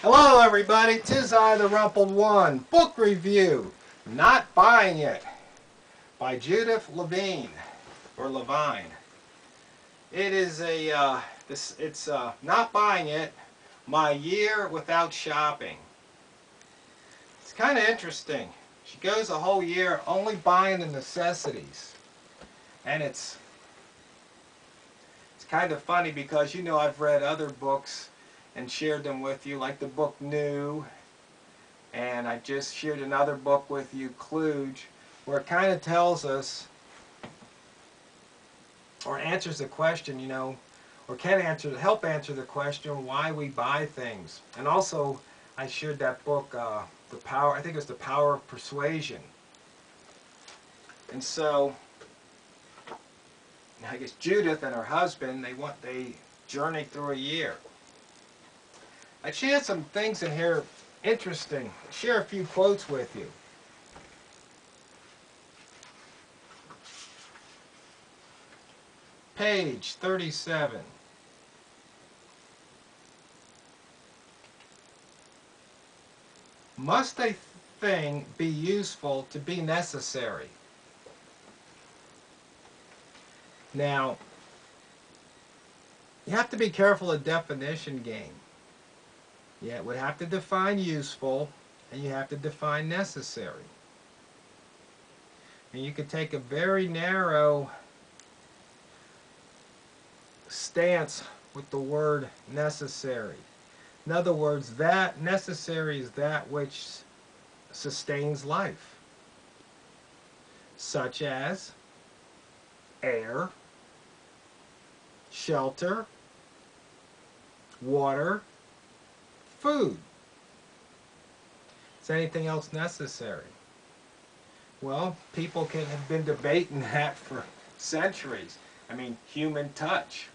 Hello everybody, 'tis I, the Rumpled One. Book review, Not Buying It, by Judith Levine, or Levine. It is Not Buying It, My Year Without Shopping. It's kind of interesting. She goes a whole year only buying the necessities. And it's kind of funny because, you know, I've read other books and shared them with you, like the book New, and I just shared another book with you, Klooge, where it kind of tells us, or answers the question, you know, or can help answer the question why we buy things. And also, I shared that book, The Power, I think it was The Power of Persuasion. And so, I guess Judith and her husband, they journey through a year. I shared some things in here interesting. Share a few quotes with you. Page 37. Must a thing be useful to be necessary? Now, you have to be careful of definition game. Yeah, we have to define useful, and you have to define necessary. And you can take a very narrow stance with the word necessary. In other words, that necessary is that which sustains life, such as air, shelter, water, food. Is anything else necessary? Well, people have been debating that for centuries. I mean, human touch.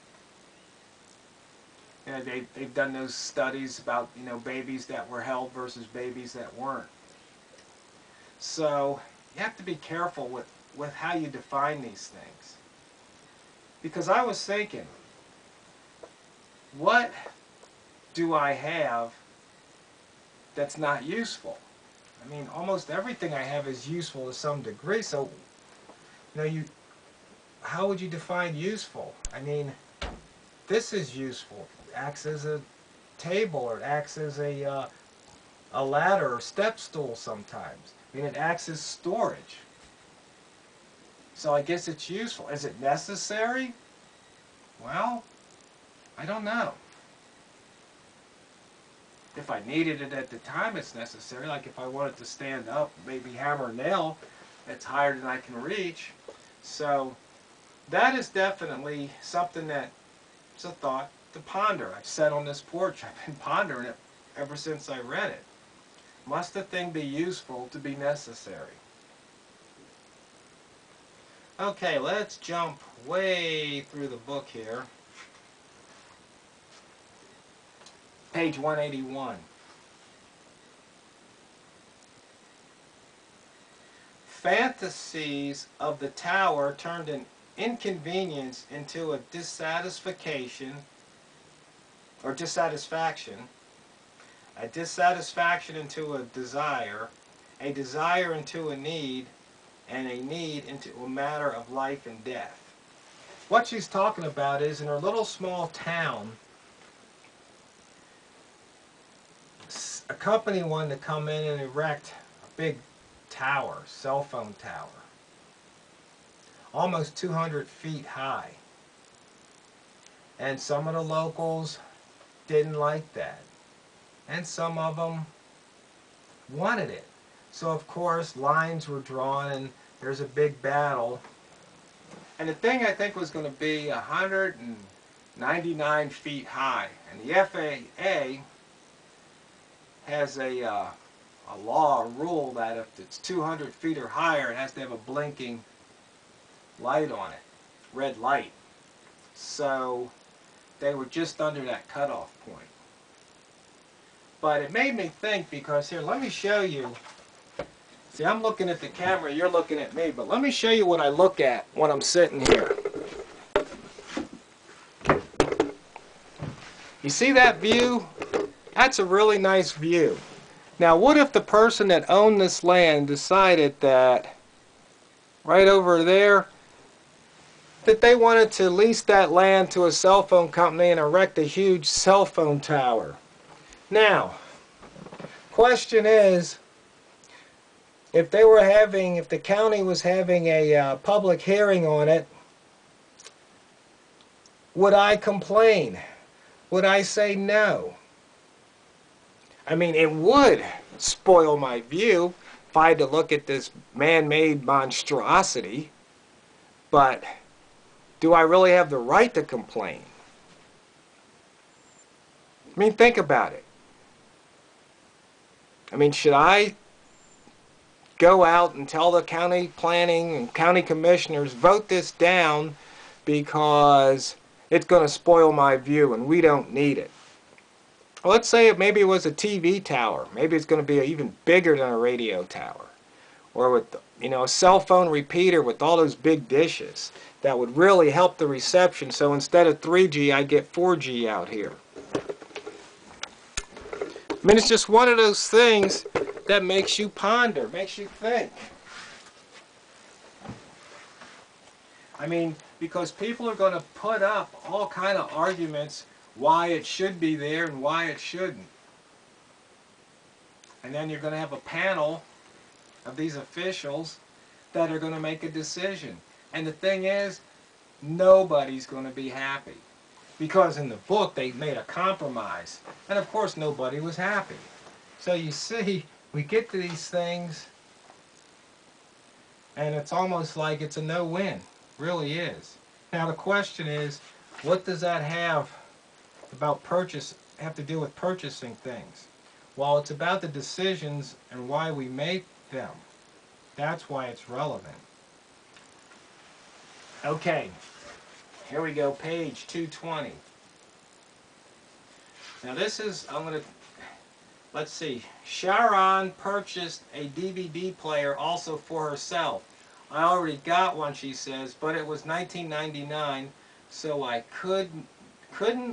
You know, they've done those studies about, you know, babies that were held versus babies that weren't. So you have to be careful with how you define these things. Because I was thinking, what do I have that's not useful? I mean, almost everything I have is useful to some degree. So, you know, how would you define useful? I mean, this is useful. It acts as a table, or it acts as a ladder or step stool sometimes. I mean, it acts as storage. So I guess it's useful. Is it necessary? Well, I don't know. If I needed it at the time, it's necessary. Like if I wanted to stand up, maybe hammer a nail that's higher than I can reach. So that is definitely something that's a thought to ponder. I've sat on this porch. I've been pondering it ever since I read it. Must a thing be useful to be necessary? Okay, let's jump way through the book here. Page 181. Fantasies of the tower turned an inconvenience into a dissatisfaction, a dissatisfaction into a desire into a need, and a need into a matter of life and death. What she's talking about is, in her little small town, a company wanted to come in and erect a big tower, cell phone tower, almost 200 feet high. And some of the locals didn't like that. And some of them wanted it. So of course lines were drawn and there's a big battle. And the thing I think was going to be 199 feet high. And the FAA has a law, a rule, that if it's 200 feet or higher, it has to have a blinking light on it, red light. So they were just under that cutoff point. But it made me think, because here, let me show you. See, I'm looking at the camera, you're looking at me, but let me show you what I look at when I'm sitting here. You see that view? That's a really nice view. Now, what if the person that owned this land decided that right over there that they wanted to lease that land to a cell phone company and erect a huge cell phone tower? Now, question is, if the county was having a public hearing on it, would I complain? Would I say no? I mean, it would spoil my view if I had to look at this man-made monstrosity, but do I really have the right to complain? I mean, think about it. I mean, should I go out and tell the county planning and county commissioners, vote this down because it's going to spoil my view and we don't need it? Well, let's say maybe it was a TV tower. Maybe it's going to be even bigger than a radio tower. Or with, a cell phone repeater with all those big dishes. That would really help the reception. So instead of 3G, I get 4G out here. I mean, it's just one of those things that makes you ponder, makes you think. I mean, because people are going to put up all kind of arguments why it should be there and why it shouldn't. And then you're going to have a panel of these officials that are going to make a decision. And the thing is, nobody's going to be happy. Because in the book, they made a compromise. And of course, nobody was happy. So you see, we get to these things, and it's almost like it's a no-win. Really is. Now the question is, what does that have to do with purchasing things? Well, it's about the decisions and why we make them. That's why it's relevant. Okay, here we go, page 220. Now this is, let's see. Sharon purchased a DVD player also for herself. I already got one, she says, but it was $19.99, so I couldn't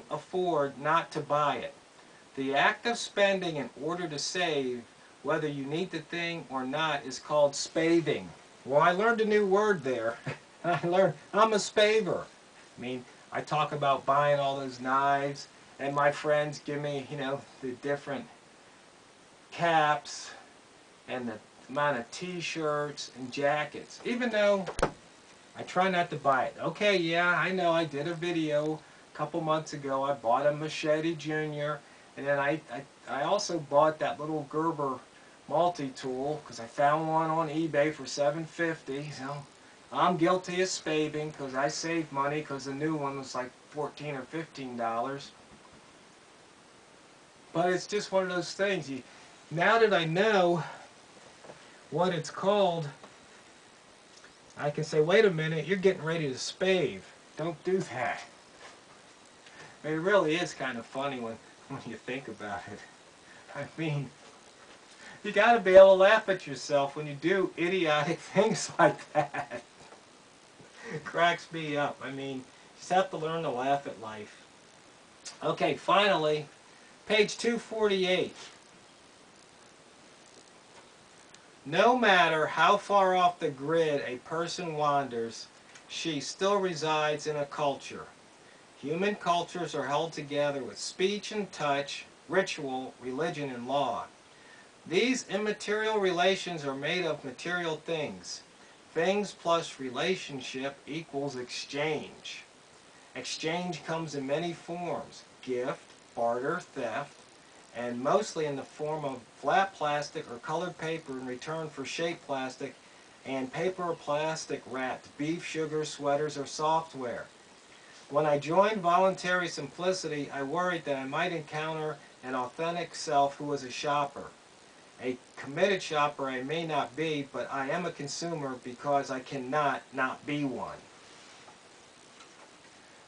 afford not to buy it. The act of spending in order to save, whether you need the thing or not, is called spaving. Well, I learned a new word there. I'm a spaver. I mean, I talk about buying all those knives, and my friends give me, the different caps and the amount of t-shirts and jackets, even though I try not to buy it. Okay, yeah, I know I did a video a couple months ago. I bought a Machete Junior, and then I also bought that little Gerber multi-tool because I found one on eBay for $7.50. So I'm guilty of spaving because I saved money because the new one was like $14 or $15. But it's just one of those things. Now that I know what it's called, I can say, wait a minute, you're getting ready to spave. Don't do that. I mean, it really is kind of funny when you think about it. I mean, you got to be able to laugh at yourself when you do idiotic things like that. It cracks me up. I mean, you just have to learn to laugh at life. Okay, finally, page 248. No matter how far off the grid a person wanders, she still resides in a culture. Human cultures are held together with speech and touch, ritual, religion, and law. These immaterial relations are made of material things. Things plus relationship equals exchange. Exchange comes in many forms: gift, barter, theft, and mostly in the form of flat plastic or colored paper in return for shaped plastic, and paper or plastic wrapped beef, sugar, sweaters, or software. When I joined Voluntary Simplicity, I worried that I might encounter an authentic self who was a shopper. A committed shopper I may not be, but I am a consumer because I cannot not be one.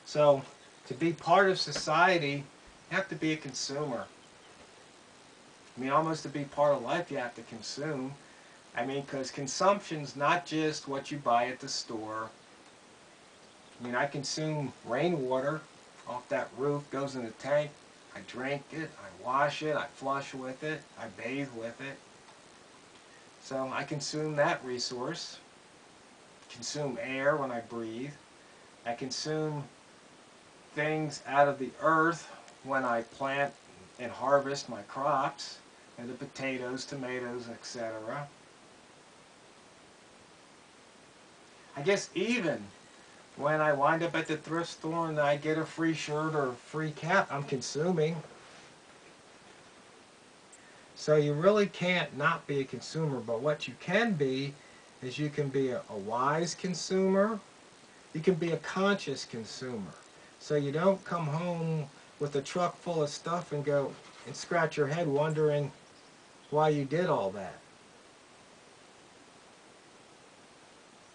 So, to be part of society, you have to be a consumer. I mean, almost to be part of life, you have to consume. I mean, because consumption's not just what you buy at the store. I mean, I consume rainwater off that roof, goes in the tank. I drink it, I wash it, I flush with it, I bathe with it. So I consume that resource. Consume air when I breathe. I consume things out of the earth when I plant and harvest my crops, and the potatoes, tomatoes, etc. I guess even when I wind up at the thrift store and I get a free shirt or a free cap, I'm consuming. So you really can't not be a consumer, but what you can be is you can be a wise consumer. You can be a conscious consumer. So you don't come home with a truck full of stuff and go and scratch your head wondering why you did all that.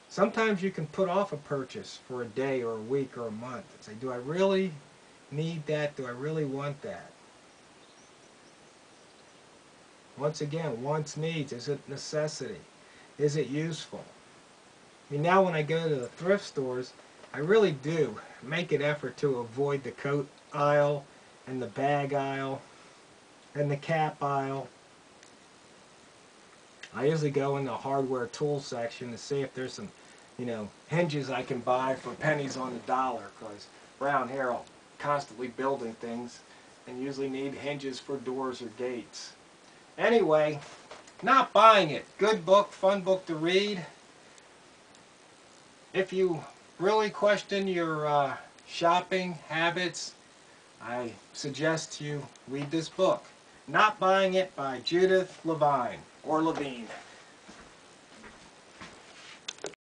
Sometimes you can put off a purchase for a day or a week or a month and say, do I really need that? Do I really want that? Once again, wants, needs. Is it necessity? Is it useful? I mean, now when I go to the thrift stores, I really do make an effort to avoid the coat aisle and the bag aisle and the cap aisle. I usually go in the hardware tool section to see if there's some, hinges I can buy for pennies on the dollar, because around here I'm constantly building things and usually need hinges for doors or gates. Anyway, not buying it. Good book, fun book to read. If you really question your shopping habits, I suggest you read this book. Not Buying It by Judith Levine, or Levine.